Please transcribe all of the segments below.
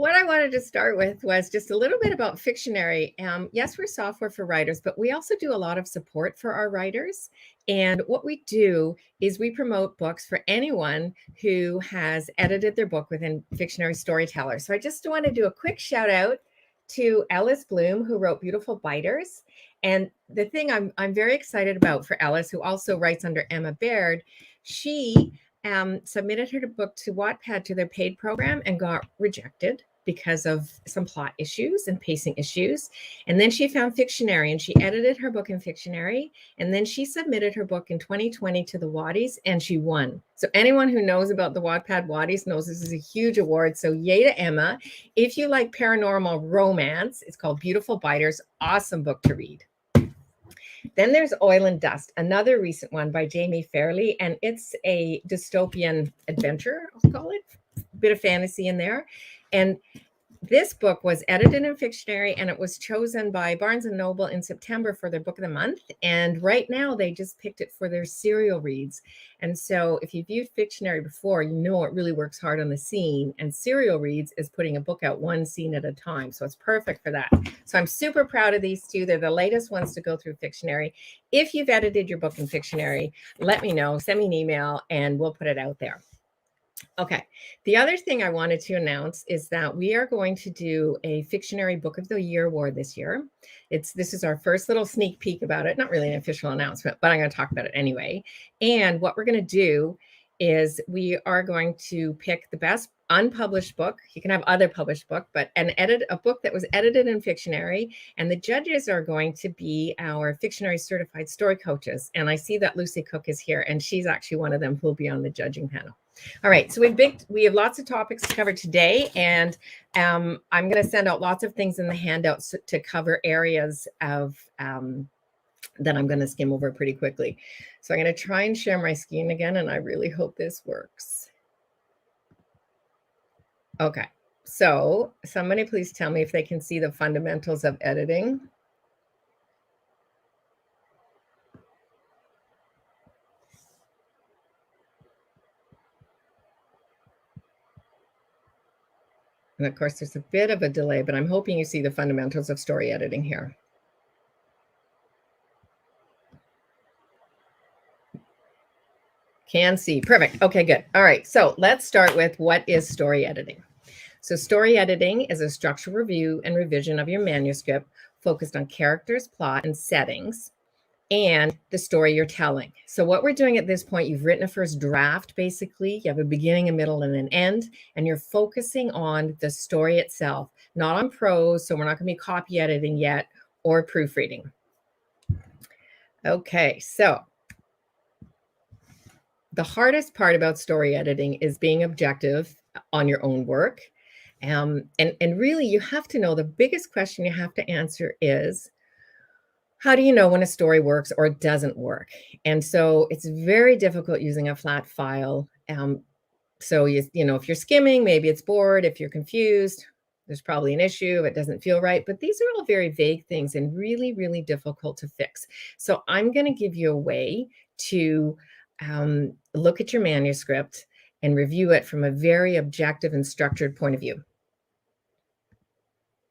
what I wanted to start with was just a little bit about Fictionary. Yes, we're software for writers, but we also do a lot of support for our writers. And what we do is we promote books for anyone who has edited their book within Fictionary Storyteller. So I just want to do a quick shout out to Ellis Bloom, who wrote Beautiful Biters. And the thing I'm very excited about for Ellis, who also writes under Emma Baird, she submitted her book to Wattpad to their paid program and got rejected because of some plot issues and pacing issues. And then she found Fictionary and she edited her book in Fictionary. And then she submitted her book in 2020 to the Waddies and she won. So anyone who knows about the Wattpad Waddies knows this is a huge award. So yay to Emma. If you like paranormal romance, it's called Beautiful Biters. Awesome book to read. Then there's Oil and Dust, another recent one by Jamie Fairley, and it's a dystopian adventure, I'll call it, a bit of fantasy in there. And this book was edited in Fictionary and it was chosen by Barnes & Noble in September for their book of the month. And right now they just picked it for their serial reads. And so if you've viewed Fictionary before, you know it really works hard on the scene. And serial reads is putting a book out one scene at a time. So it's perfect for that. So I'm super proud of these two. They're the latest ones to go through Fictionary. If you've edited your book in Fictionary, let me know, send me an email and we'll put it out there. Okay, the other thing I wanted to announce is that we are going to do a Fictionary Book of the Year award this year. This is our first little sneak peek about it, not really an official announcement, but I'm going to talk about it anyway. And what we're going to do is we are going to pick the best unpublished book. You can have other published book, but a book that was edited in Fictionary. And the judges are going to be our Fictionary certified story coaches. And I see that Lucy Cook is here, and she's actually one of them who will be on the judging panel. All right, so we have lots of topics to cover today, and I'm going to send out lots of things in the handouts to cover areas of that I'm going to skim over pretty quickly. So I'm going to try and share my screen again, and I really hope this works. Okay, so somebody please tell me if they can see the fundamentals of editing. And of course, there's a bit of a delay, but I'm hoping you see the fundamentals of story editing here. Can see. Perfect. Okay, good. All right. So let's start with what is story editing. So story editing is a structural review and revision of your manuscript focused on characters, plot, and settings, and the story you're telling. So what we're doing at this point, you've written a first draft, basically. You have a beginning, a middle, and an end, and you're focusing on the story itself, not on prose, so we're not going to be copy editing yet, or proofreading. Okay, so the hardest part about story editing is being objective on your own work. And really, you have to know the biggest question you have to answer is, how do you know when a story works or doesn't work? And so it's very difficult using a flat file. So you know, if you're skimming, maybe it's bored. If you're confused, there's probably an issue. It doesn't feel right. But these are all very vague things and really, really difficult to fix. So I'm going to give you a way to look at your manuscript and review it from a very objective and structured point of view.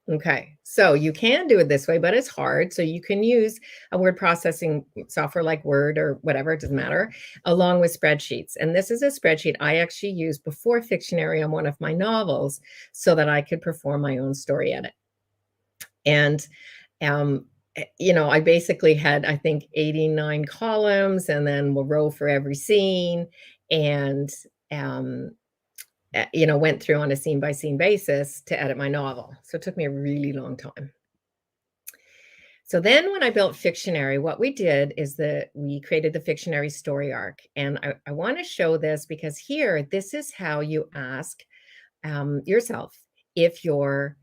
Okay, so you can do it this way, but it's hard. So you can use a word processing software like Word or whatever, it doesn't matter, along with spreadsheets. And this is a spreadsheet I actually used before Fictionary on one of my novels so that I could perform my own story edit. And, you know, I basically had, I think, 89 columns and then a row for every scene. And, you know, went through on a scene by scene basis to edit my novel. So it took me a really long time. So then when I built Fictionary, what we did is that we created the Fictionary Story Arc. And I want to show this because here, this is how you ask yourself if you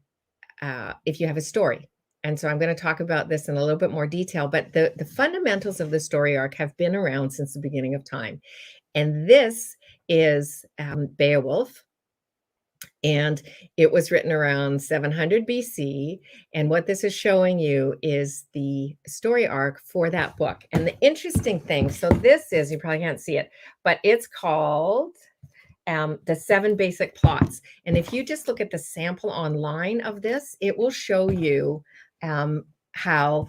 have a story. And so I'm going to talk about this in a little bit more detail, but the fundamentals of the story arc have been around since the beginning of time. And this is Beowulf, and it was written around 700 BC. And what this is showing you is the story arc for that book. And the interesting thing, so this is, you probably can't see it, but it's called the 7 basic plots. And if you just look at the sample online of this, it will show you how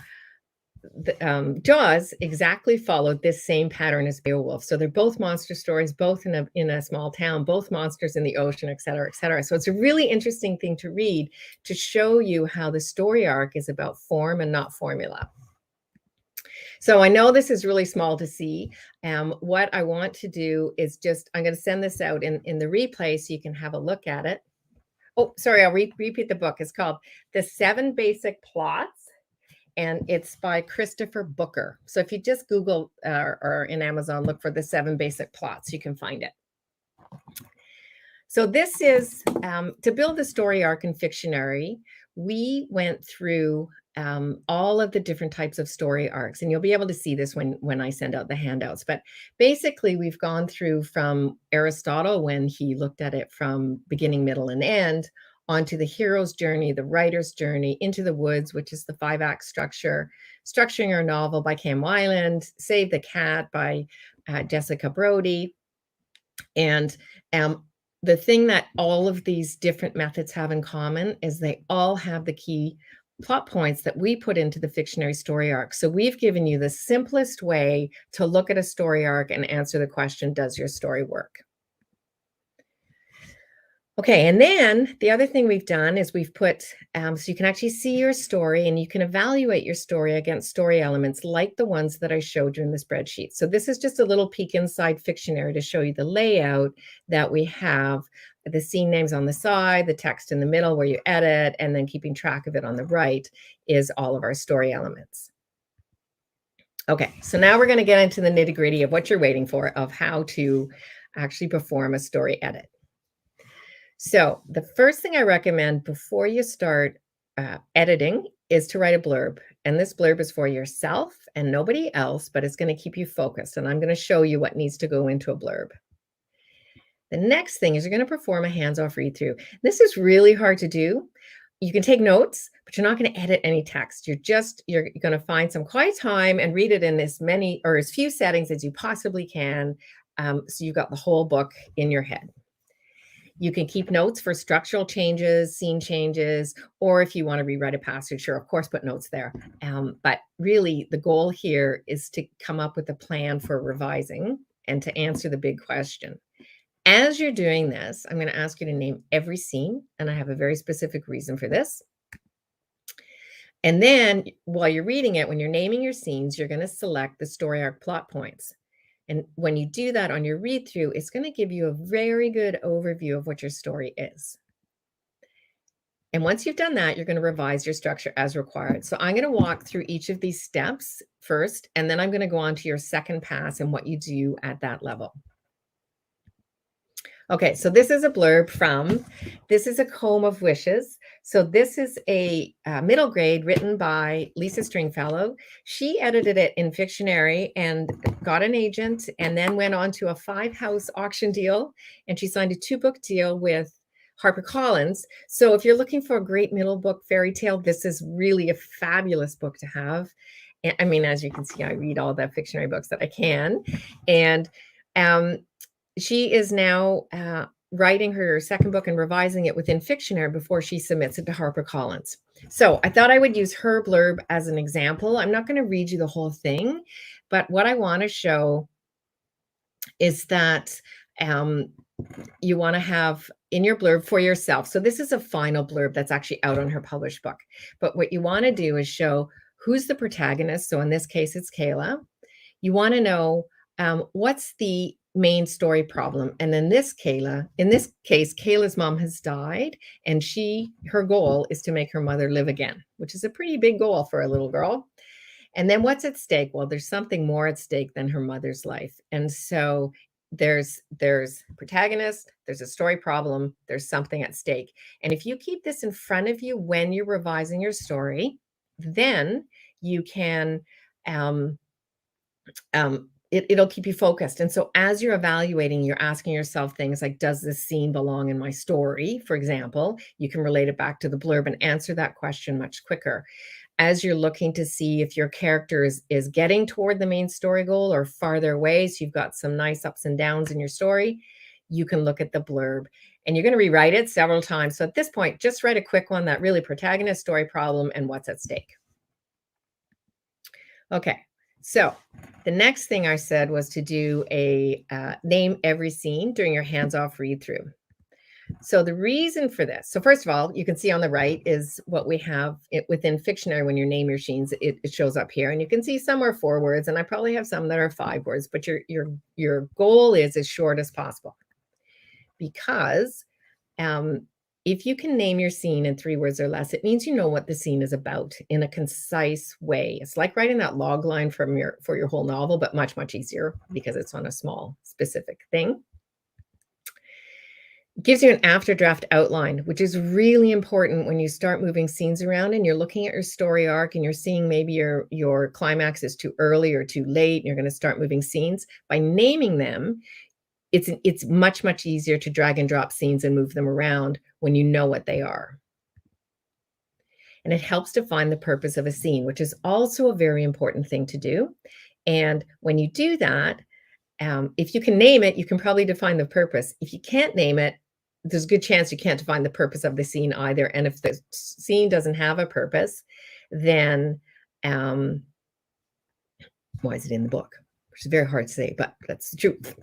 Jaws exactly followed this same pattern as Beowulf. So they're both monster stories, both in a small town, both monsters in the ocean, et cetera, et cetera. So it's a really interesting thing to read to show you how the story arc is about form and not formula. So I know this is really small to see. What I want to do is I'm going to send this out in the replay so you can have a look at it. Oh, sorry, I'll repeat the book. It's called The 7 Basic Plots, and it's by Christopher Booker. So if you just Google or in Amazon, look for The 7 Basic Plots, you can find it. So this is, to build the story arc in Fictionary, we went through all of the different types of story arcs, and you'll be able to see this when I send out the handouts. But basically, we've gone through from Aristotle, when he looked at it from beginning, middle, and end, onto the hero's journey, the writer's journey, Into the Woods, which is the 5-act structure, Structuring Our Novel by Cam Weiland, Save the Cat by Jessica Brody. And the thing that all of these different methods have in common is they all have the key plot points that we put into the Fictionary Story Arc. So we've given you the simplest way to look at a story arc and answer the question, does your story work? Okay, and then the other thing we've done is we've put, so you can actually see your story and you can evaluate your story against story elements like the ones that I showed you in the spreadsheet. So this is just a little peek inside Fictionary to show you the layout that we have, the scene names on the side, the text in the middle where you edit, and then keeping track of it on the right is all of our story elements. Okay, so now we're going to get into the nitty-gritty of what you're waiting for, of how to actually perform a story edit. So the first thing I recommend before you start editing is to write a blurb. And this blurb is for yourself and nobody else, but it's going to keep you focused. And I'm going to show you what needs to go into a blurb. The next thing is you're going to perform a hands-off read-through. This is really hard to do. You can take notes, but you're not going to edit any text. You're going to find some quiet time and read it in as few settings as you possibly can. So you've got the whole book in your head. You can keep notes for structural changes, scene changes, or if you want to rewrite a passage, sure, of course, put notes there. But really, the goal here is to come up with a plan for revising and to answer the big question. As you're doing this, I'm going to ask you to name every scene, and I have a very specific reason for this. And then while you're reading it, when you're naming your scenes, you're going to select the story arc plot points. And when you do that on your read through, it's going to give you a very good overview of what your story is. And once you've done that, you're going to revise your structure as required. So I'm going to walk through each of these steps first, and then I'm going to go on to your second pass and what you do at that level. Okay, so this is a blurb this is a Comb of Wishes. So this is a middle grade written by Lisa Stringfellow. She edited it in Fictionary and got an agent and then went on to a 5-house auction deal. And she signed a 2-book deal with HarperCollins. So if you're looking for a great middle book fairy tale, this is really a fabulous book to have. And, I mean, as you can see, I read all the Fictionary books that I can. And she is now writing her second book and revising it within Fictionary before she submits it to HarperCollins. So I thought I would use her blurb as an example. I'm not going to read you the whole thing, but what I want to show is that you want to have in your blurb for yourself. So this is a final blurb that's actually out on her published book. But what you want to do is show who's the protagonist. So in this case, it's Kayla. You want to know what's the main story problem. And in this case, Kayla's mom has died, and her goal is to make her mother live again, which is a pretty big goal for a little girl. And then what's at stake? Well, there's something more at stake than her mother's life. And so there's protagonist, there's a story problem, there's something at stake. And if you keep this in front of you when you're revising your story, then you can it'll keep you focused. And so as you're evaluating, you're asking yourself things like, does this scene belong in my story? For example, you can relate it back to the blurb and answer that question much quicker. As you're looking to see if your character is getting toward the main story goal or farther away, so you've got some nice ups and downs in your story, you can look at the blurb, and you're going to rewrite it several times. So at this point, just write a quick one, that really protagonist, story, problem, and what's at stake. Okay, so the next thing I said was to do a name every scene during your hands-off read-through. So the reason for this, so first of all, you can see on the right is what we have within Fictionary. When you name your scenes, it shows up here, and you can see some are 4 words, and I probably have some that are 5 words, but your goal is as short as possible, because if you can name your scene in 3 words or less, it means you know what the scene is about in a concise way. It's like writing that log line for your whole novel, but much, much easier because it's on a small specific thing. It gives you an after draft outline, which is really important when you start moving scenes around and you're looking at your story arc and you're seeing maybe your climax is too early or too late, and you're going to start moving scenes. By naming them, it's much, much easier to drag and drop scenes and move them around when you know what they are. And it helps define the purpose of a scene, which is also a very important thing to do. And when you do that, if you can name it, you can probably define the purpose. If you can't name it, there's a good chance you can't define the purpose of the scene either. And if the scene doesn't have a purpose, then why is it in the book? Which is very hard to say, but that's the truth.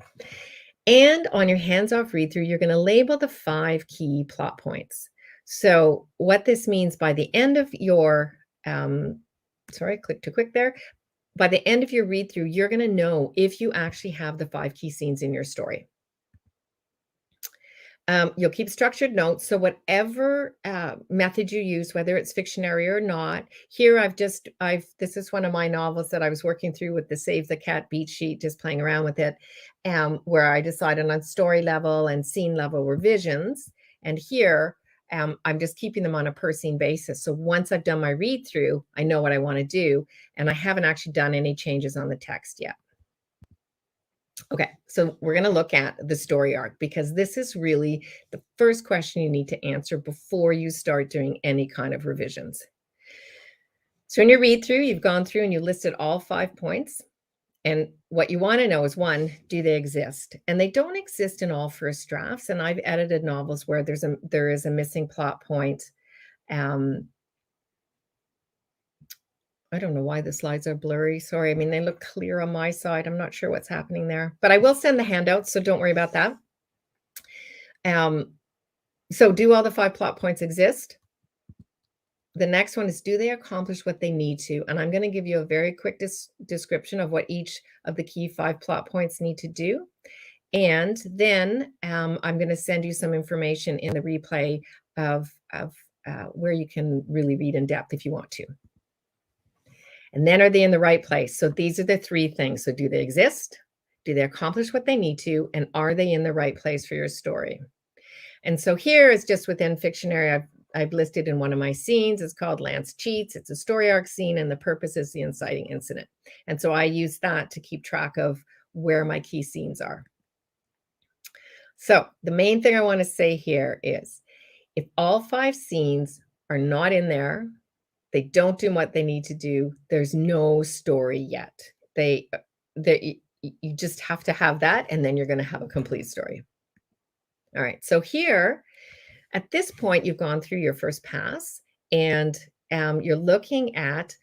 And on your hands-off read-through, you're going to label the 5 key plot points. So what this means, by the end of your, sorry, click too quick there. By the end of your read-through, you're going to know if you actually have the 5 key scenes in your story. You'll keep structured notes. So whatever method you use, whether it's Fictionary or not, here this is one of my novels that I was working through with the Save the Cat beat sheet, just playing around with it, where I decided on story level and scene level revisions. And here, I'm just keeping them on a per scene basis. So once I've done my read through, I know what I want to do, and I haven't actually done any changes on the text yet. Okay, so we're going to look at the story arc, because this is really the first question you need to answer before you start doing any kind of revisions. So in your read through, you've gone through and you listed all 5 points. And what you want to know is, 1, do they exist? And they don't exist in all first drafts. And I've edited novels where there is a missing plot point. I don't know why the slides are blurry. Sorry. I mean, they look clear on my side. I'm not sure what's happening there, but I will send the handouts, so don't worry about that. So do all the 5 plot points exist? The next one is, do they accomplish what they need to? And I'm going to give you a very quick description of what each of the key 5 plot points need to do. And then I'm going to send you some information in the replay of where you can really read in depth if you want to. And then, are they in the right place? So these are the 3 things. So do they exist? Do they accomplish what they need to? And are they in the right place for your story? And so here is just within Fictionary, I've listed in one of my scenes. It's called Lance Cheats. It's a story arc scene, and the purpose is the inciting incident. And so I use that to keep track of where my key scenes are. So the main thing I want to say here is, if all 5 scenes are not in there, they don't do what they need to do, there's no story yet. You just have to have that, and then you're going to have a complete story. All right, so here, at this point, you've gone through your first pass, and you're looking at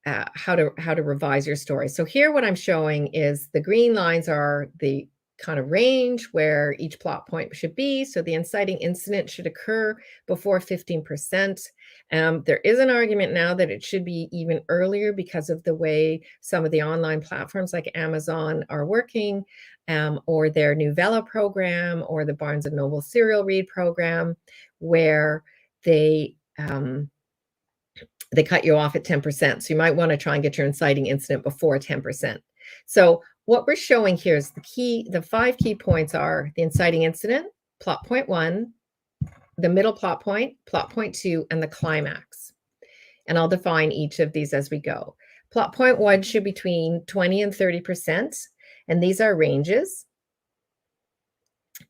how to revise your story. So here, what I'm showing is the green lines are the kind of range where each plot point should be. So the inciting incident should occur before 15%. There is an argument now that it should be even earlier because of the way some of the online platforms like Amazon are working, or their Novella program, or the Barnes & Noble serial read program, where they cut you off at 10%. So you might want to try and get your inciting incident before 10%. So what we're showing here is the 5 key points are the inciting incident, plot point 1, the middle plot point 2, and the climax. And I'll define each of these as we go. Plot point 1 should be between 20 and 30%, and these are ranges.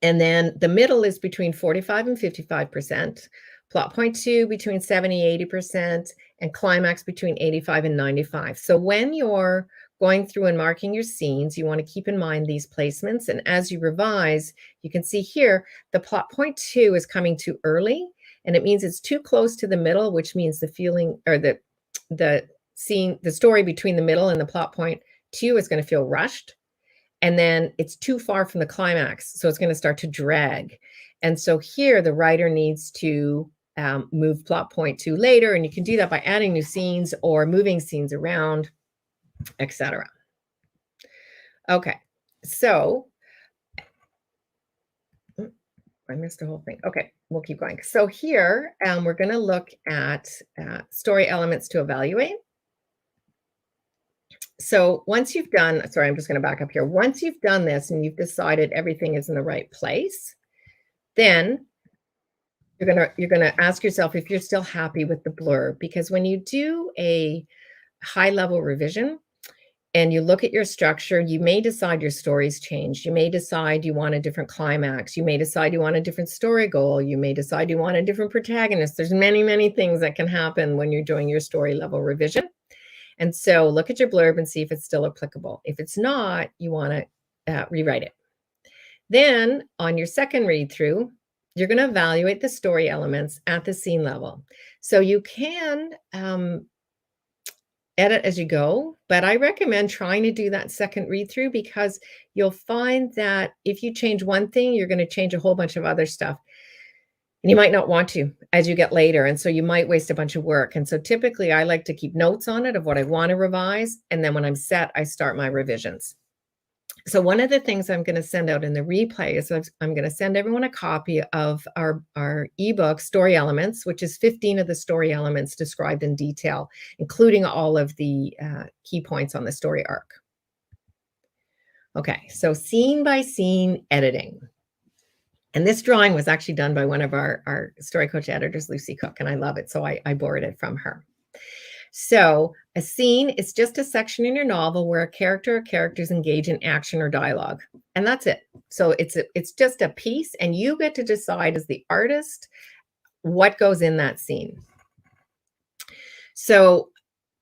And then the middle is between 45 and 55%. Plot point 2 between 70 and 80%, and climax between 85 and 95. So when you're going through and marking your scenes, you want to keep in mind these placements. And as you revise, you can see here, the plot point 2 is coming too early. And it means it's too close to the middle, which means the feeling or the scene, the story between the middle and the plot point 2 is going to feel rushed. And then it's too far from the climax. So it's going to start to drag. And so here the writer needs to move plot point 2 later. And you can do that by adding new scenes or moving scenes around, etc. Okay, so I missed the whole thing. Okay, we'll keep going. So here we're going to look at story elements to evaluate. So once you've done, sorry, I'm just going to back up here. Once you've done this and you've decided everything is in the right place, then you're going to ask yourself if you're still happy with the blurb, because when you do a high level revision and you look at your structure, you may decide your story's changed. You may decide you want a different climax. You may decide you want a different story goal. You may decide you want a different protagonist. There's many, many things that can happen when you're doing your story level revision. And so look at your blurb and see if it's still applicable. If it's not, you want to rewrite it. Then on your second read through, you're going to evaluate the story elements at the scene level. So you can edit as you go, but I recommend trying to do that second read through, because you'll find that if you change one thing, you're going to change a whole bunch of other stuff. And you might not want to as you get later. And so you might waste a bunch of work. And so typically I like to keep notes on it of what I want to revise. And then when I'm set, I start my revisions. So one of the things I'm going to send out in the replay is I'm going to send everyone a copy of our ebook, Story Elements, which is 15 of the story elements described in detail, including all of the key points on the story arc. Okay, so scene by scene editing. And this drawing was actually done by one of our Story Coach editors, Lucy Cook, and I love it. So I borrowed it from her. So a scene is just a section in your novel where a character or characters engage in action or dialogue. And that's it. So it's just a piece, and you get to decide as the artist what goes in that scene. So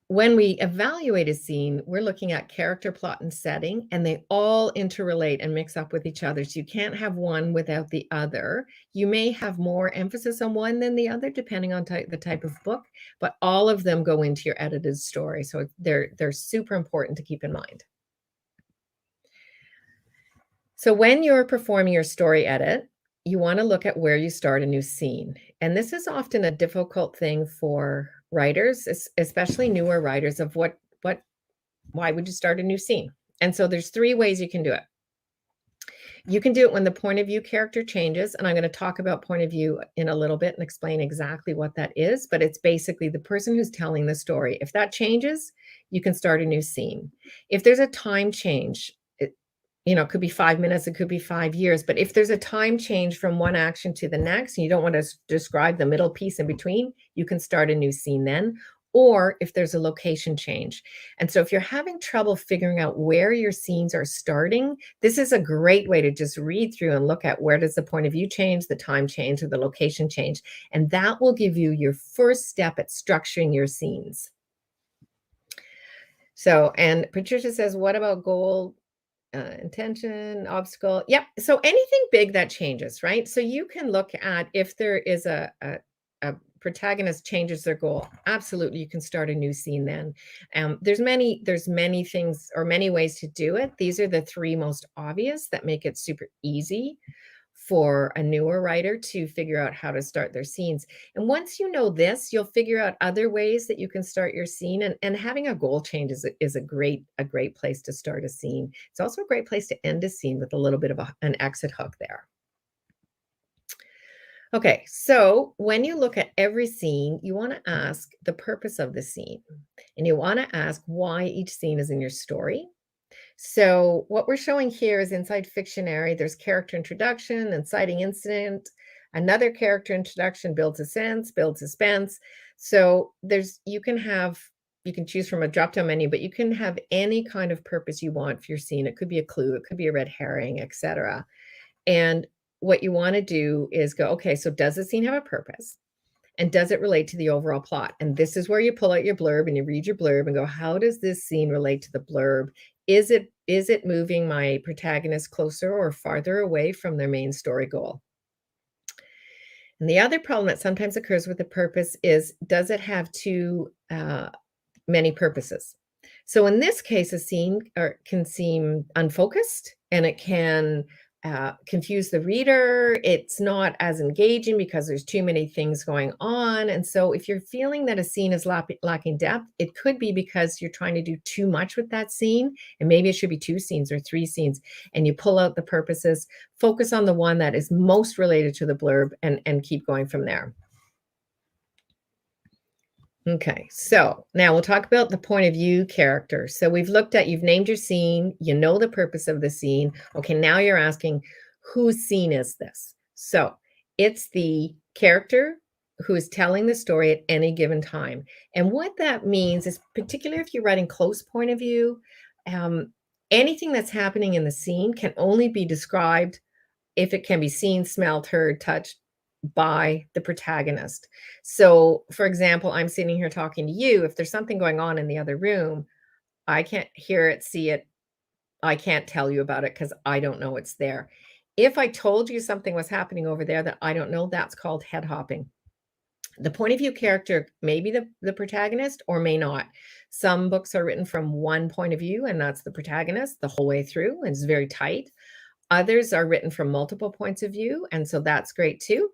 when we evaluate a scene, we're looking at character, plot, and setting, and they all interrelate and mix up with each other. So you can't have one without the other. You may have more emphasis on one than the other, depending on the type of book, but all of them go into your edited story. So they're super important to keep in mind. So when you're performing your story edit, you want to look at where you start a new scene. And this is often a difficult thing for writers, especially newer writers, of why would you start a new scene? And so there's 3 ways you can do it. You can do it when the point of view character changes, and I'm going to talk about point of view in a little bit and explain exactly what that is, but it's basically the person who's telling the story. If that changes, you can start a new scene. If there's a time change, it could be 5 minutes, it could be 5 years, but if there's a time change from one action to the next, and you don't want to describe the middle piece in between, you can start a new scene then. Or if there's a location change. And so if you're having trouble figuring out where your scenes are starting, this is a great way to just read through and look at where does the point of view change, the time change, or the location change. And that will give you your first step at structuring your scenes. So, and Patricia says, what about goal? Intention, obstacle. Yep. So anything big that changes, right? So you can look at if there is a protagonist changes their goal. Absolutely, you can start a new scene then. There's many things or many ways to do it. These are the 3 most obvious that make it super easy for a newer writer to figure out how to start their scenes. And once you know this, you'll figure out other ways that you can start your scene. And having a goal change is a great place to start a scene. It's also a great place to end a scene with a little bit of an exit hook there. Okay, so when you look at every scene, you want to ask the purpose of the scene. And you want to ask why each scene is in your story. So what we're showing here is inside Fictionary, there's character introduction, inciting incident, another character introduction, builds a sense, builds suspense. So you can choose from a drop-down menu, but you can have any kind of purpose you want for your scene. It could be a clue, it could be a red herring, etc. And what you want to do is go, okay, so does the scene have a purpose? And does it relate to the overall plot? And this is where you pull out your blurb and you read your blurb and go, how does this scene relate to the blurb? Is it moving my protagonist closer or farther away from their main story goal? And the other problem that sometimes occurs with the purpose is, does it have too many purposes? So in this case, a scene can seem unfocused, and it can confuse the reader. It's not as engaging because there's too many things going on. And so if you're feeling that a scene is lacking depth, it could be because you're trying to do too much with that scene. And maybe it should be 2 scenes or 3 scenes. And you pull out the purposes, focus on the one that is most related to the blurb, and keep going from there. Okay, so now we'll talk about the point of view character. So we've looked at, you've named your scene, you know the purpose of the scene. Okay, now you're asking, whose scene is this? So it's the character who is telling the story at any given time. And what that means is, particularly if you're writing close point of view, anything that's happening in the scene can only be described if it can be seen, smelled, heard, touched by the protagonist. So, for example, I'm sitting here talking to you. If there's something going on in the other room, I can't hear it, see it. I can't tell you about it because I don't know it's there. If I told you something was happening over there that I don't know, that's called head hopping. The point of view character may be the protagonist or may not. Some books are written from one point of view, and that's the protagonist the whole way through, and it's very tight. Others are written from multiple points of view, and so that's great too.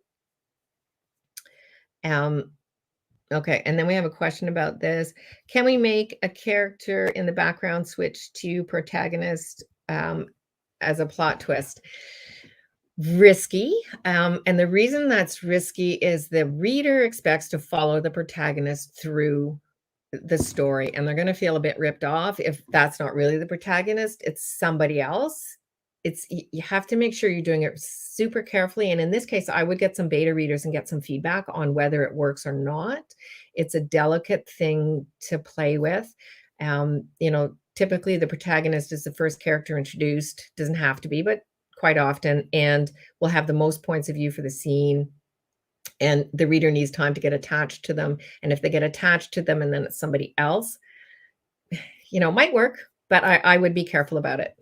Okay, and then we have a question about this. Can we make a character in the background switch to protagonist as a plot twist? Risky. And the reason that's risky is the reader expects to follow the protagonist through the story, and they're going to feel a bit ripped off if that's not really the protagonist, it's somebody else. You have to make sure you're doing it super carefully. And in this case, I would get some beta readers and get some feedback on whether it works or not. It's a delicate thing to play with. Typically the protagonist is the first character introduced, doesn't have to be, but quite often, and will have the most points of view for the scene. And the reader needs time to get attached to them. And if they get attached to them and then it's somebody else, it might work, but I would be careful about it.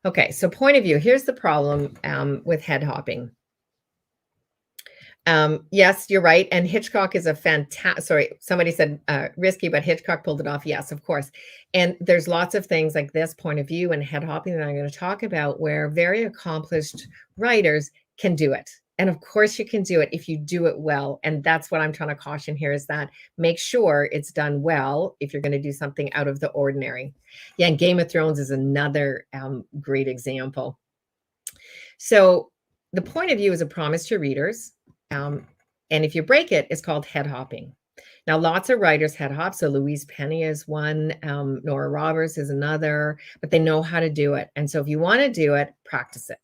Okay, so point of view. Here's the problem with head hopping. Yes, you're right. And Hitchcock is a fantastic, sorry, somebody said risky, but Hitchcock pulled it off. Yes, of course. And there's lots of things like this point of view and head hopping that I'm going to talk about where very accomplished writers can do it. And of course you can do it if you do it well. And that's what I'm trying to caution here, is that make sure it's done well if you're going to do something out of the ordinary. Yeah, and Game of Thrones is another great example. So the point of view is a promise to readers. And if you break it, it's called head hopping. Now, lots of writers head hop. So Louise Penny is one, Nora Roberts is another, but they know how to do it. And so if you want to do it, practice it.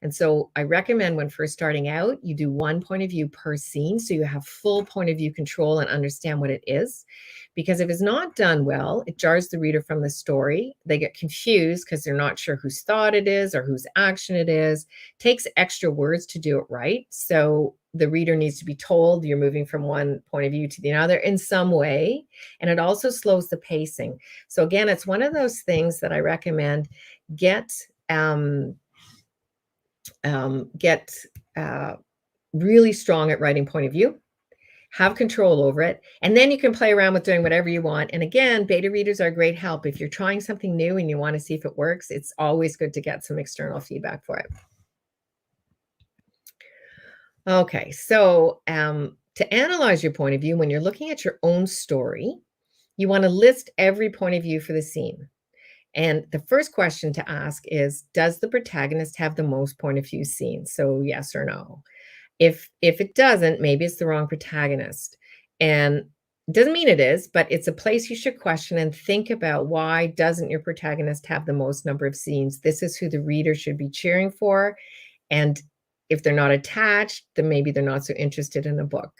And so I recommend when first starting out, you do one point of view per scene so you have full point of view control and understand what it is. Because if it's not done well, it jars the reader from the story. They get confused because they're not sure whose thought it is or whose action it is. It takes extra words to do it right. So the reader needs to be told you're moving from one point of view to the other in some way. And it also slows the pacing. So again, it's one of those things that I recommend. Get really strong at writing point of view, have control over it, and then you can play around with doing whatever you want. And again, beta readers are a great help. If you're trying something new and you want to see if it works, it's always good to get some external feedback for it. Okay, so to analyze your point of view, when you're looking at your own story, you want to list every point of view for the scene. And the first question to ask is, does the protagonist have the most point of view scenes? So yes or no. If it doesn't, maybe it's the wrong protagonist. And it doesn't mean it is, but it's a place you should question and think about, why doesn't your protagonist have the most number of scenes? This is who the reader should be cheering for. And if they're not attached, then maybe they're not so interested in a book.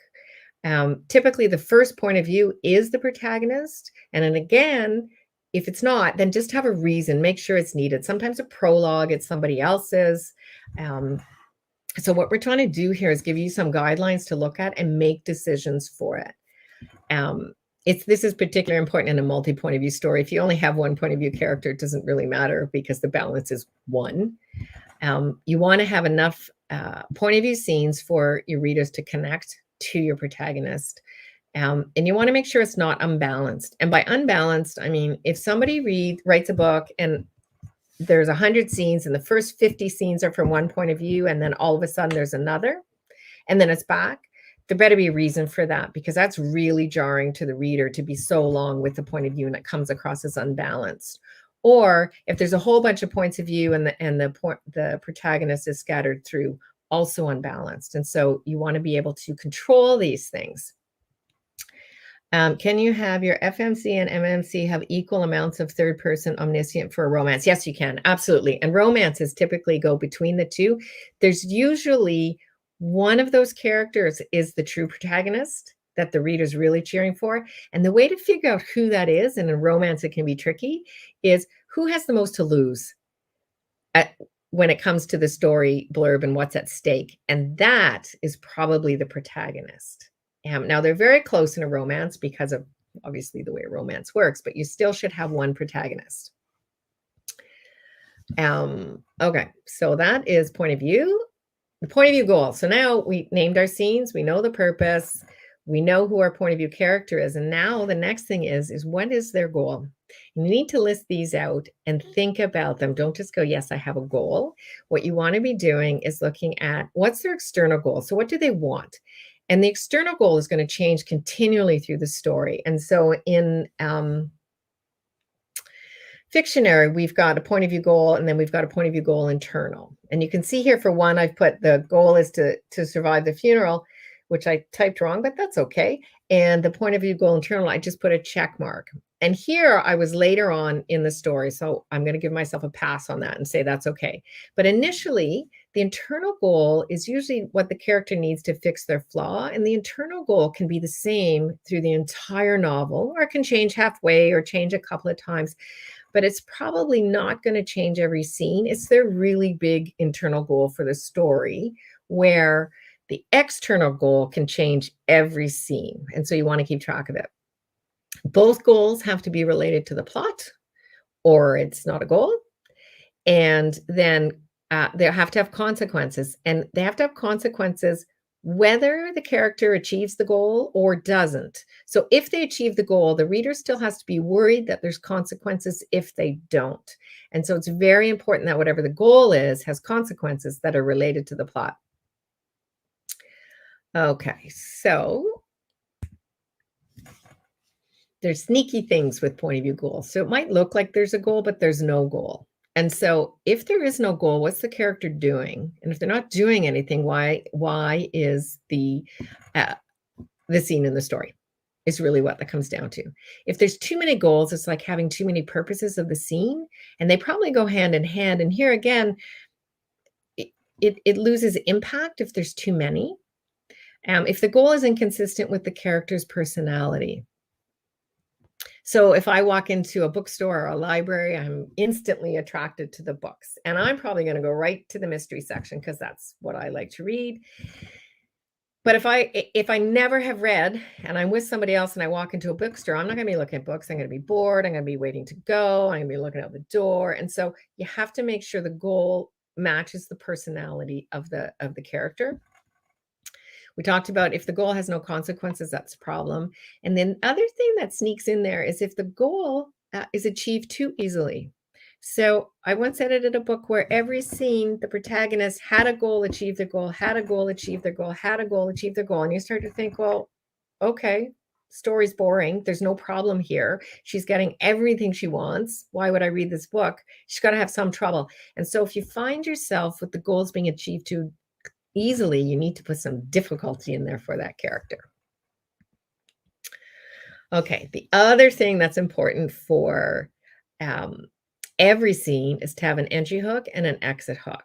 Typically, the first point of view is the protagonist. And then again, if it's not, then just have a reason. Make sure it's needed. Sometimes a prologue, it's somebody else's. So what we're trying to do here is give you some guidelines to look at and make decisions for it. This is particularly important in a multi-point of view story. If you only have one point of view character, it doesn't really matter because the balance is one. You want to have enough point of view scenes for your readers to connect to your protagonist. And you want to make sure it's not unbalanced. And by unbalanced, I mean, if somebody writes a book and there's 100 scenes and the first 50 scenes are from one point of view, and then all of a sudden there's another, and then it's back, there better be a reason for that, because that's really jarring to the reader to be so long with the point of view and it comes across as unbalanced. Or if there's a whole bunch of points of view and the protagonist is scattered through, also unbalanced. And so you want to be able to control these things. Can you have your FMC and MMC have equal amounts of third person omniscient for a romance? Yes, you can. Absolutely. And romances typically go between the two. There's usually one of those characters is the true protagonist that the reader's really cheering for. And the way to figure out who that is, and in romance it can be tricky, is who has the most to lose when it comes to the story blurb and what's at stake. And that is probably the protagonist. Now, they're very close in a romance because of obviously the way romance works, but you still should have one protagonist. Okay, so that is point of view. The point of view goal. So now we named our scenes, we know the purpose, we know who our point of view character is. And now the next thing is what is their goal? You need to list these out and think about them. Don't just go, yes, I have a goal. What you want to be doing is looking at what's their external goal. So what do they want? And the external goal is going to change continually through the story. And so in Fictionary, we've got a point of view goal, and then we've got a point of view goal internal. And you can see here for one, I've put the goal is to survive the funeral, which I typed wrong, but that's okay. And the point of view goal internal, I just put a check mark. And here I was later on in the story, so I'm going to give myself a pass on that and say that's okay. But initially, the internal goal is usually what the character needs to fix their flaw, and the internal goal can be the same through the entire novel, or it can change halfway or change a couple of times, but it's probably not going to change every scene. It's their really big internal goal for the story, where the external goal can change every scene. And so you want to keep track of it. Both goals have to be related to the plot, or it's not a goal. And then they have to have consequences, and they have to have consequences whether the character achieves the goal or doesn't. So if they achieve the goal, the reader still has to be worried that there's consequences if they don't. And so it's very important that whatever the goal is has consequences that are related to the plot. Okay, so there's sneaky things with point of view goals. So it might look like there's a goal, but there's no goal. And so if there is no goal, what's the character doing? And if they're not doing anything, why is the scene in the story? Is really what that comes down to. If there's too many goals, it's like having too many purposes of the scene, and they probably go hand in hand. And here again, it loses impact if there's too many. If the goal is inconsistent with the character's personality. So if I walk into a bookstore or a library, I'm instantly attracted to the books, and I'm probably going to go right to the mystery section because that's what I like to read. But if I never have read and I'm with somebody else and I walk into a bookstore, I'm not going to be looking at books. I'm going to be bored. I'm going to be waiting to go. I'm going to be looking out the door. And so you have to make sure the goal matches the personality of the character. We talked about if the goal has no consequences, that's a problem. And then other thing that sneaks in there is if the goal is achieved too easily. So I once edited a book where every scene, the protagonist had a goal, achieved their goal, had a goal, achieved their goal, had a goal, achieved their goal. And you start to think, well, okay, story's boring. There's no problem here. She's getting everything she wants. Why would I read this book? She's got to have some trouble. And so if you find yourself with the goals being achieved too easily, you need to put some difficulty in there for that character. Okay, the other thing that's important for every scene is to have an entry hook and an exit hook.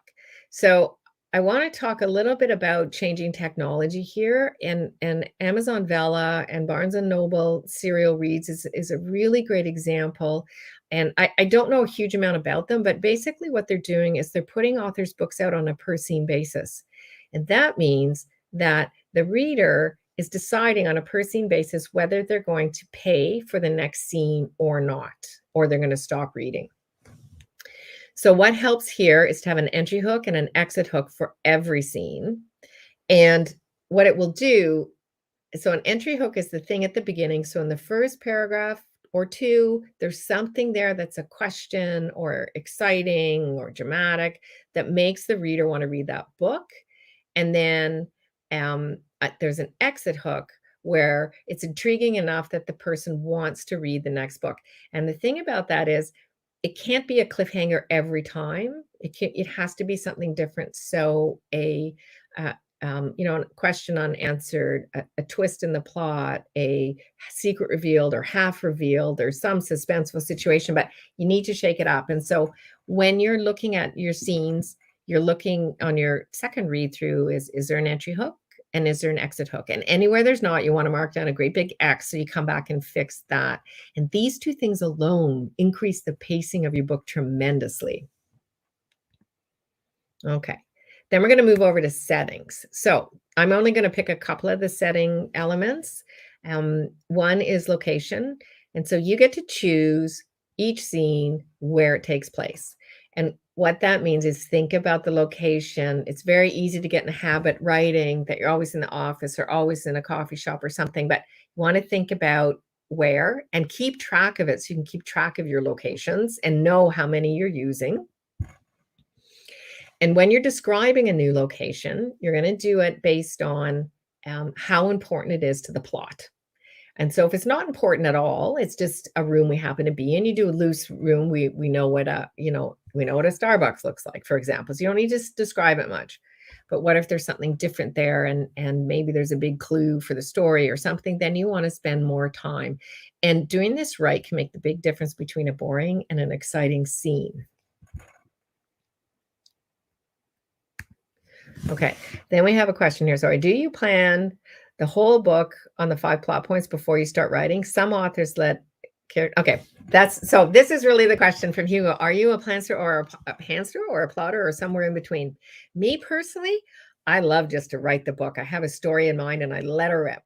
So I want to talk a little bit about changing technology here, and Amazon Vella and Barnes & Noble serial reads is a really great example. And I don't know a huge amount about them, but basically what they're doing is they're putting authors' books out on a per scene basis. And that means that the reader is deciding on a per scene basis whether they're going to pay for the next scene or not, or they're going to stop reading. So what helps here is to have an entry hook and an exit hook for every scene. And what it will do, so an entry hook is the thing at the beginning. So in the first paragraph or two, there's something there that's a question or exciting or dramatic that makes the reader want to read that book. And then there's an exit hook where it's intriguing enough that the person wants to read the next book. And the thing about that is it can't be a cliffhanger every time. It has to be something different. So a question unanswered, a twist in the plot, a secret revealed or half revealed, or some suspenseful situation, but you need to shake it up. And so when you're looking at your scenes, you're looking on your second read through, is there an entry hook and is there an exit hook? And anywhere there's not, you want to mark down a great big X so you come back and fix that. And these two things alone increase the pacing of your book tremendously. Okay. Then we're going to move over to settings. So I'm only going to pick a couple of the setting elements. One is location. And so you get to choose each scene where it takes place. And what that means is think about the location. It's very easy to get in the habit writing that you're always in the office or always in a coffee shop or something, but you want to think about where and keep track of it so you can keep track of your locations and know how many you're using. And when you're describing a new location, you're going to do it based on how important it is to the plot. And so if it's not important at all, it's just a room we happen to be in. You do a loose room. We know what a Starbucks looks like, for example. So you don't need to describe it much. But what if there's something different there and maybe there's a big clue for the story or something, then you want to spend more time. And doing this right can make the big difference between a boring and an exciting scene. Okay, then we have a question here. Sorry, do you plan the whole book on the 5 plot points before you start writing? Some authors okay, so this is really the question from Hugo. Are you a planster or a pantser or a plotter or somewhere in between? Me personally, I love just to write the book. I have a story in mind and I let her rip.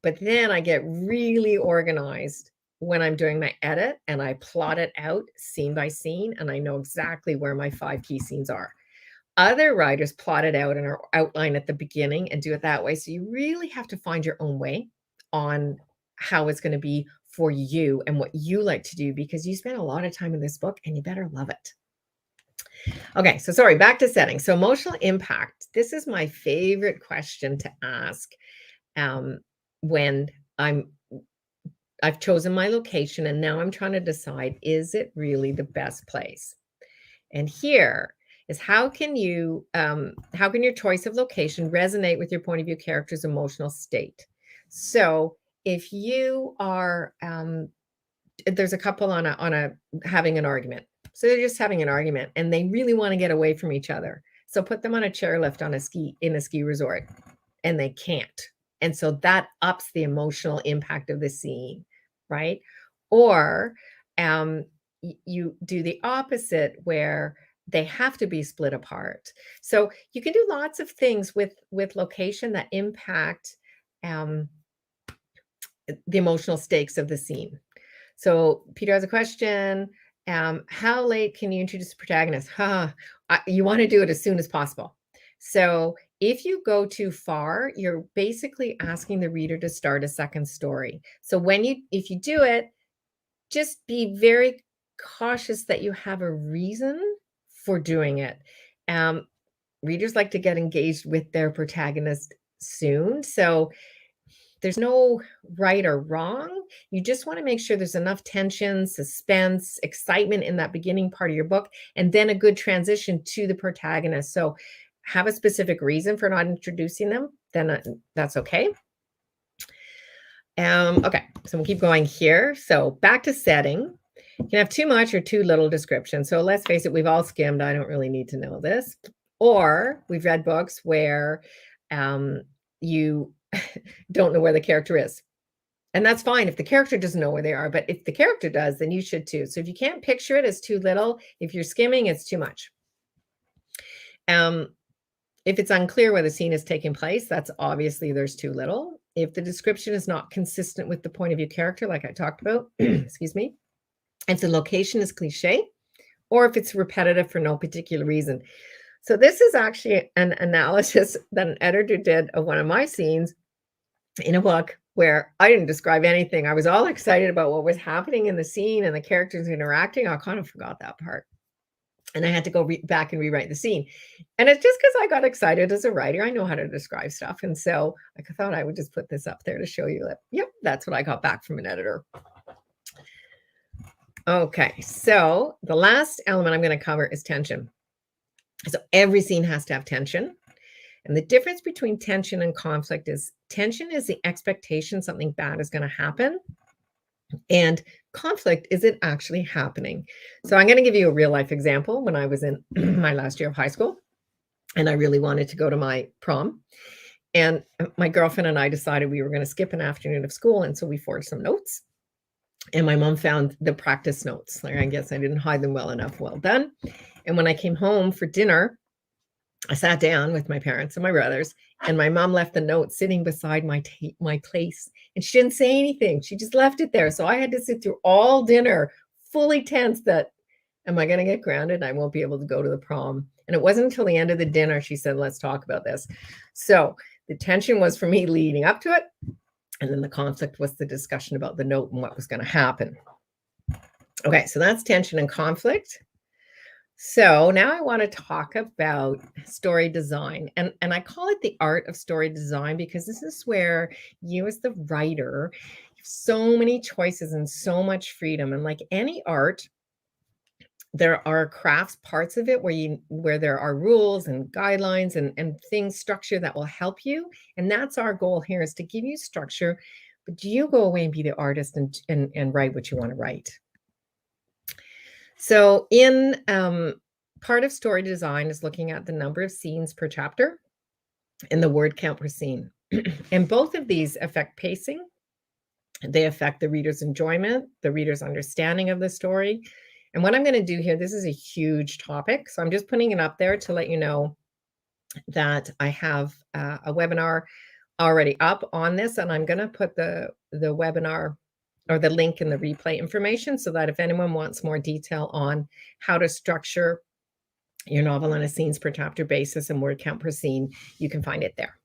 But then I get really organized when I'm doing my edit and I plot it out scene by scene and I know exactly where my 5 key scenes are. Other writers plot it out in our outline at the beginning and do it that way. So you really have to find your own way on how it's going to be for you and what you like to do, because you spend a lot of time in this book and you better love it. Okay, so sorry, back to settings. So emotional impact. This is my favorite question to ask when I've chosen my location and now I'm trying to decide, is it really the best place? And here is how can your choice of location resonate with your point of view character's emotional state? So if you are, there's a couple having an argument. So they're just having an argument and they really want to get away from each other. So put them on a chairlift in a ski resort and they can't. And so that ups the emotional impact of the scene, right? Or you do the opposite where they have to be split apart. So you can do lots of things with location that impact the emotional stakes of the scene. So Peter has a question. How late can you introduce the protagonist? You want to do it as soon as possible. So if you go too far, you're basically asking the reader to start a second story. So if you do it, just be very cautious that you have a reason for doing it. Readers like to get engaged with their protagonist soon. So there's no right or wrong. You just want to make sure there's enough tension, suspense, excitement in that beginning part of your book, and then a good transition to the protagonist. So have a specific reason for not introducing them, then that's okay. Okay, so we'll keep going here. So back to setting. You can have too much or too little description. So let's face it, we've all skimmed. I don't really need to know this. Or we've read books where you don't know where the character is. And that's fine if the character doesn't know where they are. But if the character does, then you should too. So if you can't picture it as too little, if you're skimming, it's too much. If it's unclear where the scene is taking place, that's obviously there's too little. If the description is not consistent with the point of view character, like I talked about, excuse me, if the location is cliche, or if it's repetitive for no particular reason. So this is actually an analysis that an editor did of one of my scenes in a book where I didn't describe anything. I was all excited about what was happening in the scene and the characters interacting. I kind of forgot that part. And I had to go back and rewrite the scene. And it's just because I got excited as a writer. I know how to describe stuff. And so I thought I would just put this up there to show you that, yep, that's what I got back from an editor. Okay, so the last element I'm going to cover is tension. So every scene has to have tension. And the difference between tension and conflict is tension is the expectation something bad is going to happen. And conflict is it actually happening. So I'm going to give you a real life example. When I was in my last year of high school and I really wanted to go to my prom, and my girlfriend and I decided we were going to skip an afternoon of school. And so we forged some notes. And my mom found the practice notes. Like, I guess I didn't hide them well enough. Well done. And when I came home for dinner, I sat down with my parents and my brothers, and my mom left the note sitting beside my place, and she didn't say anything. She just left it there. So I had to sit through all dinner fully tense that, am I going to get grounded? And I won't be able to go to the prom. And it wasn't until the end of the dinner she said, let's talk about this. So the tension was for me leading up to it. And then the conflict was the discussion about the note and what was going to happen. Okay, so that's tension and conflict. So now I want to talk about story design. And I call it the art of story design because this is where you as the writer have so many choices and so much freedom. And like any art, there are crafts parts of it where there are rules and guidelines and things, structure that will help you. And that's our goal here, is to give you structure, but you go away and be the artist and write what you want to write. So in part of story design is looking at the number of scenes per chapter and the word count per scene. And both of these affect pacing. They affect the reader's enjoyment, the reader's understanding of the story. And what I'm going to do here, this is a huge topic. So I'm just putting it up there to let you know that I have a webinar already up on this. And I'm going to put the webinar or the link in the replay information so that if anyone wants more detail on how to structure your novel on a scenes per chapter basis and word count per scene, you can find it there.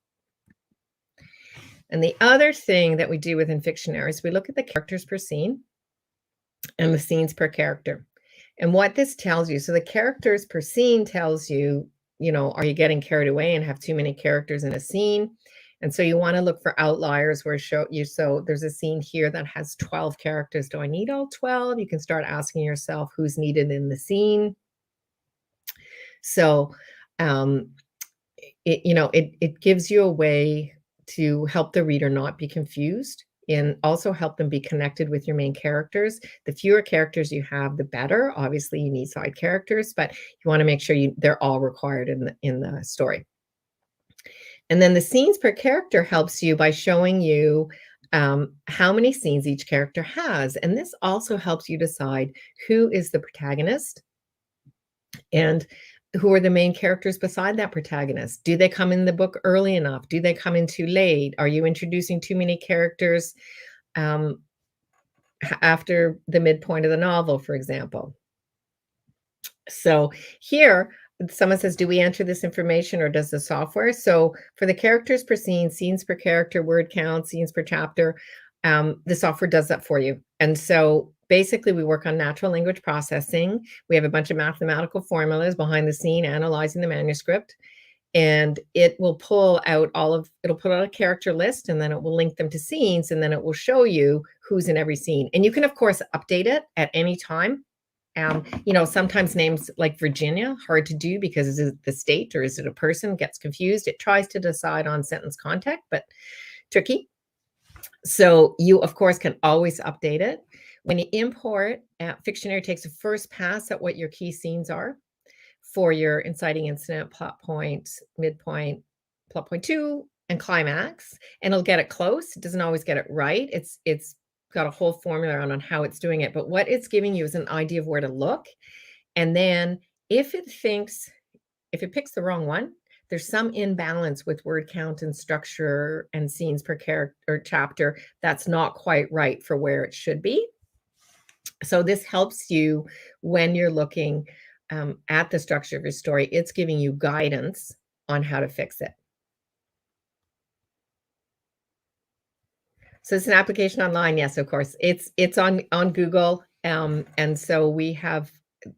And the other thing that we do within Fictionary is we look at the characters per scene and the scenes per character. And what this tells you, so the characters per scene tells you, are you getting carried away and have too many characters in a scene? And so you want to look for outliers where so there's a scene here that has 12 characters. Do I need all 12? You can start asking yourself who's needed in the scene. So, it gives you a way to help the reader not be confused and also help them be connected with your main characters. The fewer characters you have, the better. Obviously, you need side characters, but you want to make sure they're all required in the story. And then the scenes per character helps you by showing you how many scenes each character has. And this also helps you decide who is the protagonist and who are the main characters beside that protagonist. Do they come in the book early enough? Do they come in too late? Are you introducing too many characters after the midpoint of the novel, for example? So here, someone says, do we enter this information or does the software? So for the characters per scene, scenes per character, word count, scenes per chapter, the software does that for you. And so basically we work on natural language processing. We have a bunch of mathematical formulas behind the scene, analyzing the manuscript, and it will pull out it'll put out a character list, and then it will link them to scenes, and then it will show you who's in every scene. And you can, of course, update it at any time. Sometimes names like Virginia, hard to do because is it the state or is it a person, gets confused. It tries to decide on sentence content, but tricky. So you, of course, can always update it. When you import, Fictionary takes a first pass at what your key scenes are for your inciting incident, plot point, midpoint, plot point 2, and climax, and it'll get it close. It doesn't always get it right. It's got a whole formula on how it's doing it, but what it's giving you is an idea of where to look. And then if it picks the wrong one, there's some imbalance with word count and structure and scenes per character or chapter that's not quite right for where it should be. So this helps you when you're looking at the structure of your story. It's giving you guidance on how to fix it. So it's an application online. Yes, of course. It's on Google. And so we have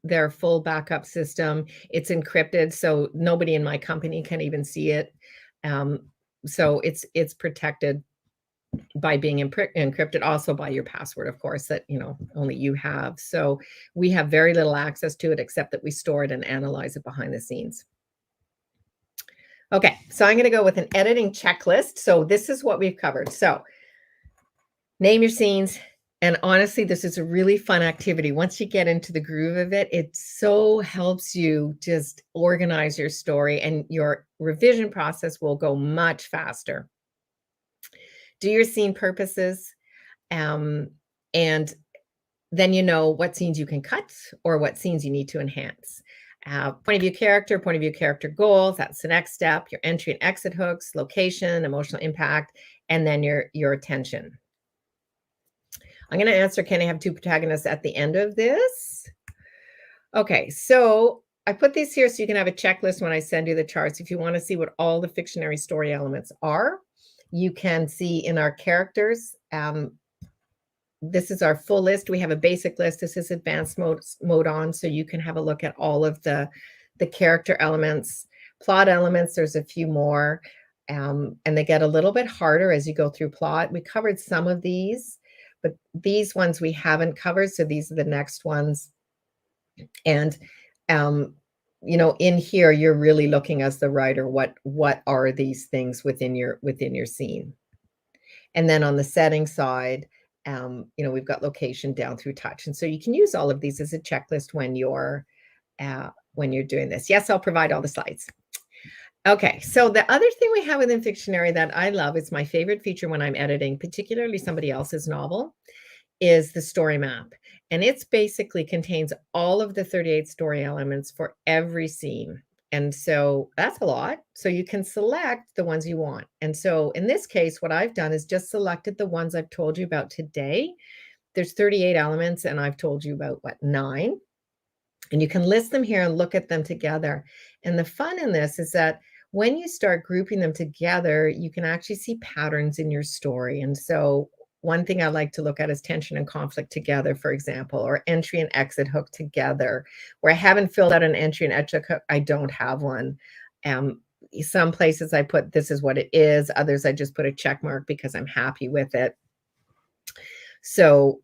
their full backup system. It's encrypted, so nobody in my company can even see it. So it's protected by being encrypted, also by your password, of course, that only you have. So we have very little access to it, except that we store it and analyze it behind the scenes. Okay, so I'm going to go with an editing checklist. So this is what we've covered. So name your scenes. And honestly, this is a really fun activity. Once you get into the groove of it, it so helps you just organize your story, and your revision process will go much faster. Do your scene purposes, and then you know what scenes you can cut or what scenes you need to enhance. Point of view character goals, that's the next step. Your entry and exit hooks, location, emotional impact, and then your attention. I'm going to answer, can I have two protagonists at the end of this? Okay, so I put these here so you can have a checklist when I send you the charts. If you want to see what all the fictionary story elements are, you can see in our characters. This is our full list. We have a basic list. This is advanced mode on, so you can have a look at all of the character elements. Plot elements, there's a few more, and they get a little bit harder as you go through plot. We covered some of these, but these ones we haven't covered, so these are the next ones. And in here, you're really looking as the writer, what are these things within your scene? And then on the setting side, we've got location down through touch. And so you can use all of these as a checklist when you're doing this. Yes, I'll provide all the slides. Okay, so the other thing we have within Fictionary that I love, it's my favorite feature when I'm editing, particularly somebody else's novel, is the story map. And it's basically contains all of the 38 story elements for every scene. And so that's a lot. So you can select the ones you want. And so in this case, what I've done is just selected the ones I've told you about today. There's 38 elements, and I've told you about 9. And you can list them here and look at them together. And the fun in this is that when you start grouping them together, you can actually see patterns in your story. And so one thing I like to look at is tension and conflict together, for example, or entry and exit hook together. Where I haven't filled out an entry and exit hook, I don't have one. Some places I put this is what it is. Others I just put a check mark because I'm happy with it. So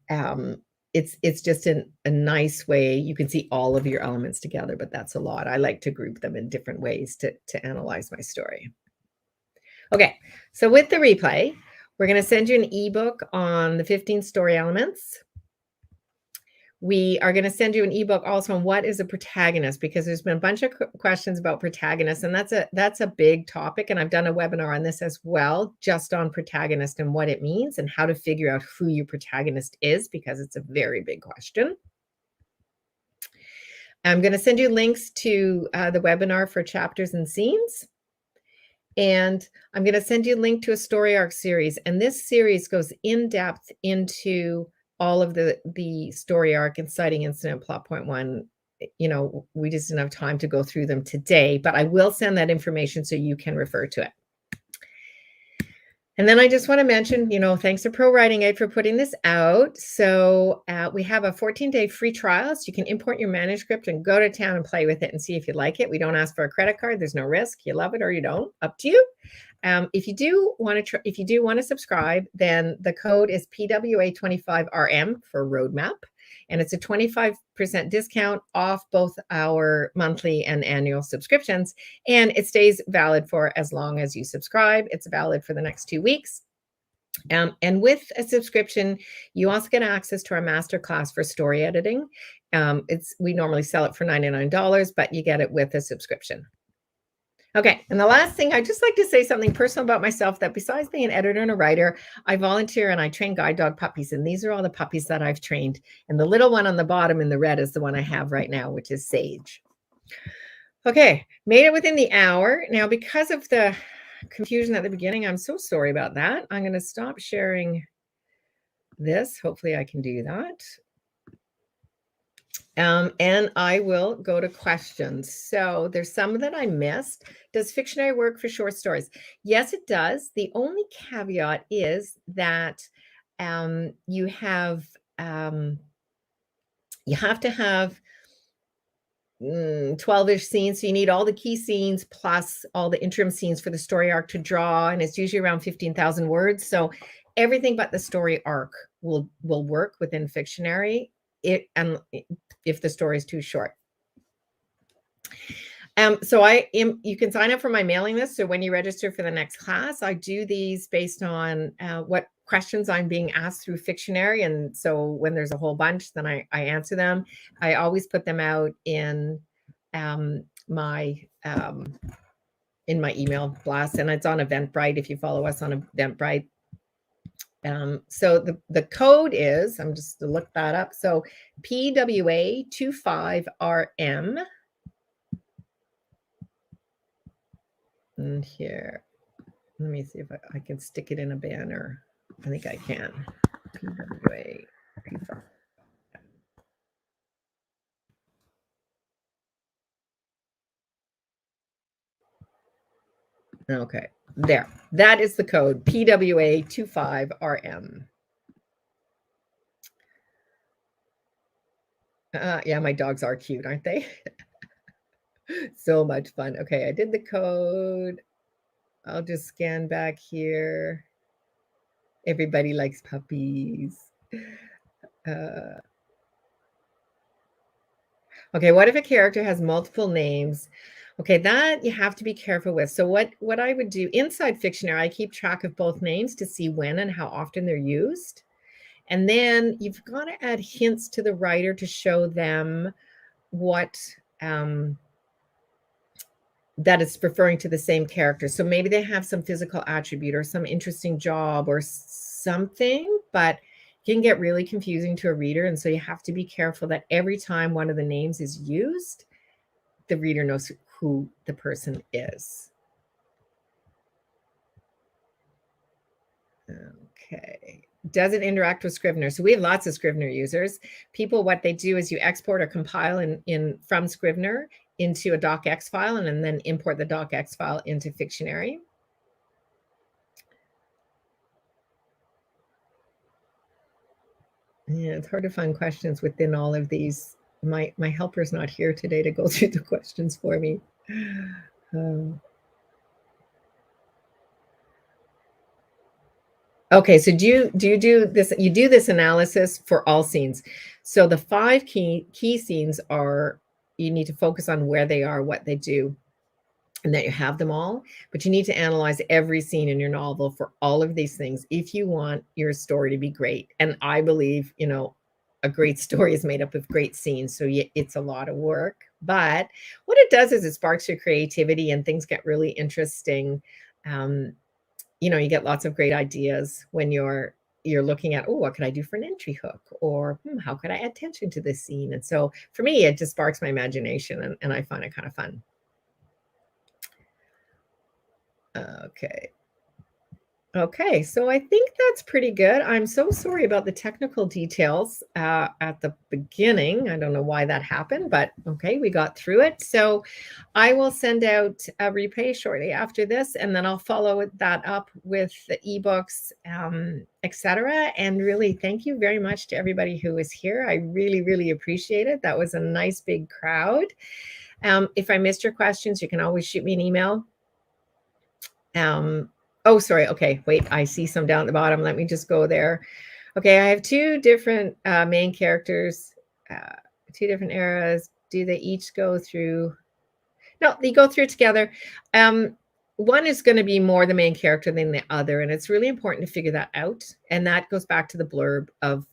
it's just a nice way. You can see all of your elements together, but that's a lot. I like to group them in different ways to analyze my story. Okay, so with the replay, we're going to send you an ebook on the 15 story elements. We are going to send you an ebook also on what is a protagonist, because there's been a bunch of questions about protagonists, and that's a big topic. And I've done a webinar on this as well, just on protagonist and what it means and how to figure out who your protagonist is, because it's a very big question. I'm going to send you links to the webinar for chapters and scenes. And I'm going to send you a link to a story arc series. And this series goes in depth into all of the story arc, inciting incident, plot point 1. We just didn't have time to go through them today, but I will send that information so you can refer to it. And then I just want to mention, thanks to Pro Writing Aid for putting this out. So we have a 14-day free trial. So you can import your manuscript and go to town and play with it and see if you like it. We don't ask for a credit card. There's no risk. You love it or you don't. Up to you. If you do want to subscribe, then the code is PWA25RM for Roadmap. And it's a 25% discount off both our monthly and annual subscriptions. And it stays valid for as long as you subscribe. It's valid for the next 2 weeks. And with a subscription, you also get access to our masterclass for story editing. We normally sell it for $99, but you get it with a subscription. Okay, and the last thing, I'd just like to say something personal about myself, that besides being an editor and a writer, I volunteer and I train guide dog puppies, and these are all the puppies that I've trained. And the little one on the bottom in the red is the one I have right now, which is Sage. Okay, made it within the hour. Now, because of the confusion at the beginning, I'm so sorry about that. I'm going to stop sharing this. Hopefully I can do that. And I will go to questions. So there's some that I missed. Does Fictionary work for short stories? Yes, it does. The only caveat is that you have to have 12-ish scenes. So you need all the key scenes plus all the interim scenes for the story arc to draw. And it's usually around 15,000 words. So everything but the story arc will work within Fictionary if the story is too short. So you can sign up for my mailing list. So when you register for the next class, I do these based on what questions I'm being asked through Fictionary. And so when there's a whole bunch, then I answer them. I always put them out in my email blast, and it's on Eventbrite if you follow us on Eventbrite. So the code is, I'm just to look that up. So PWA25RM. And here, let me see if I can stick it in a banner. I think I can. PWA. Okay, there. That is the code, PWA25RM. Yeah, my dogs are cute, aren't they? So much fun. Okay, I did the code. I'll just scan back here. Everybody likes puppies. Okay, what if a character has multiple names? Okay, that you have to be careful with. So what I would do inside Fictionary, I keep track of both names to see when and how often they're used. And then you've got to add hints to the writer to show them what that it's referring to the same character. So maybe they have some physical attribute or some interesting job or something, but it can get really confusing to a reader. And so you have to be careful that every time one of the names is used, the reader knows who the person is. Okay. Does it interact with Scrivener? So we have lots of Scrivener users. People, what they do is you export or compile from Scrivener into a docx file and then import the docx file into Fictionary. Yeah, it's hard to find questions within all of these. My helper's not here today to go through the questions for me. Okay, so do you do this? You do this analysis for all scenes. So the 5 key scenes are, you need to focus on where they are, what they do, and that you have them all. But you need to analyze every scene in your novel for all of these things if you want your story to be great. And I believe, a great story is made up of great scenes. So it's a lot of work. But what it does is it sparks your creativity and things get really interesting. You get lots of great ideas when you're looking at, what could I do for an entry hook, or how could I add tension to this scene? And so for me, it just sparks my imagination, and I find it kind of fun. Okay, so I think that's pretty good. I'm so sorry about the technical details at the beginning. I don't know why that happened, but okay, we got through it. So I will send out a replay shortly after this, and then I'll follow that up with the ebooks, etc. And really, thank you very much to everybody who was here. I really, really appreciate it. That was a nice big crowd. If I missed your questions, you can always shoot me an email. Oh, sorry. Okay, wait, I see some down at the bottom. Let me just go there. Okay, I have 2 different main characters, 2 different eras. Do they each go through? No, they go through together. One is going to be more the main character than the other, and it's really important to figure that out. And that goes back to the blurb of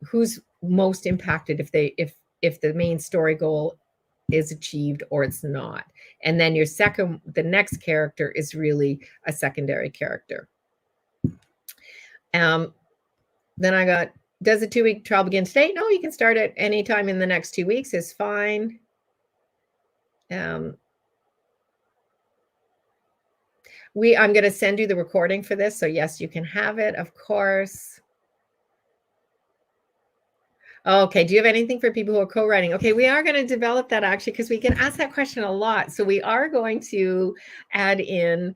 who's most impacted if the main story goal is achieved or it's not. And then the next character is really a secondary character. Then I got, does the 2-week trial begin today? No, you can start it anytime in the next 2 weeks is fine. I'm going to send you the recording for this. So yes, you can have it, of course. Okay. Do you have anything for people who are co-writing? Okay. We are going to develop that actually, because we get asked that question a lot. So we are going to add in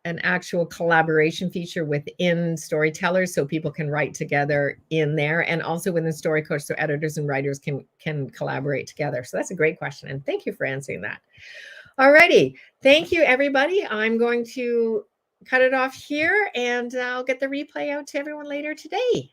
an actual collaboration feature within StoryTeller so people can write together in there, and also within Story Coach so editors and writers can collaborate together. So that's a great question. And thank you for answering that. All righty. Thank you, everybody. I'm going to cut it off here, and I'll get the replay out to everyone later today.